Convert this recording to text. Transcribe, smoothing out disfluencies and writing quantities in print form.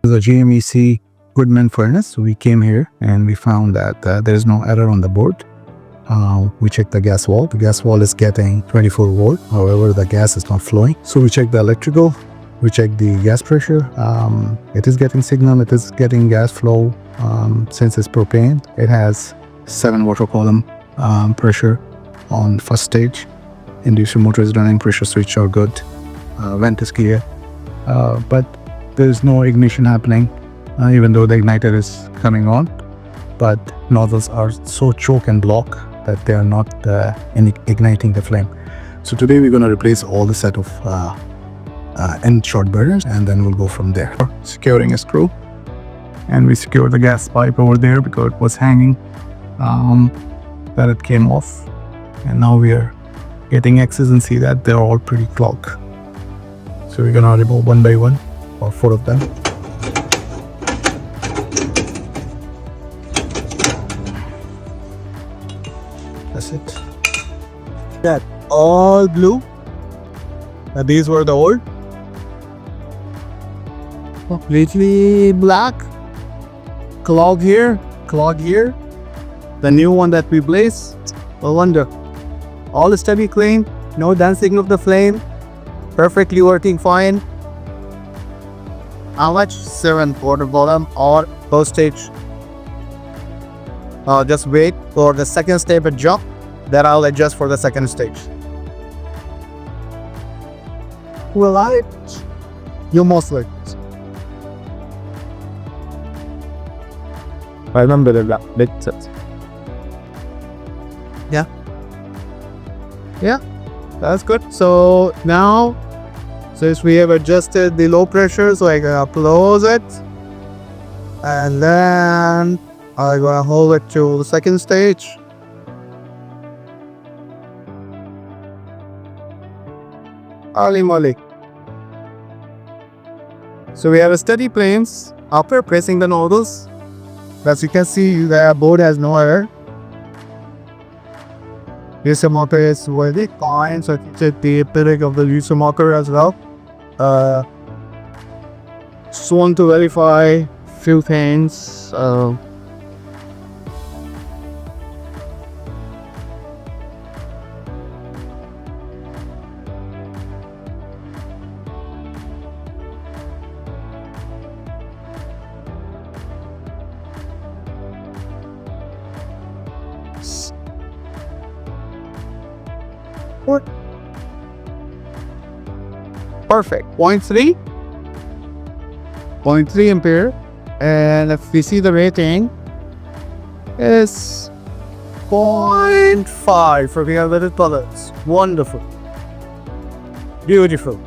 This is a GMEC Goodman Furnace. We came here and we found that there is no error on the board. We checked the gas wall. The gas wall is getting 24 volt. However, the gas is not flowing. So we checked the electrical. We checked the gas pressure. It is getting signal. It is getting gas flow. Since it's propane, it has 7 water column pressure on first stage. Inducer motor is running. Pressure switch are good. Vent is clear. But there is no ignition happening, even though the igniter is coming on. But nozzles are so choke and block that they are not igniting the flame. So today we're going to replace all the set of end short burners, and then we'll go from there. Securing a screw, and we secure the gas pipe over there because it was hanging, that it came off, and now we are getting X's and see that they're all pretty clogged. So we're gonna remove one by one, or 4 of them. That's it. That all blue. These were the old. Completely black. Clog here, clog here. The new one that we placed. No wonder. All steady clean. No dancing of the flame. Perfectly working fine. How much? 7 for the bottom or post stage. Just wait for the second step and jump. Then I'll adjust for the second stage. Will I? You most likely. I remember that bit. Yeah, that's good. So now, since we have adjusted the low pressure, so I'm gonna close it, and then I'm gonna hold it to the second stage. Holy moly. So we have a steady flames after pressing the nozzles. As you can see, the board has no error. User marker is really fine, so you check the pivot of the user marker as well. Just want to verify few things. Perfect. 0.3 ampere, and if we see the rating is 0.5 for the other colors. Wonderful, beautiful.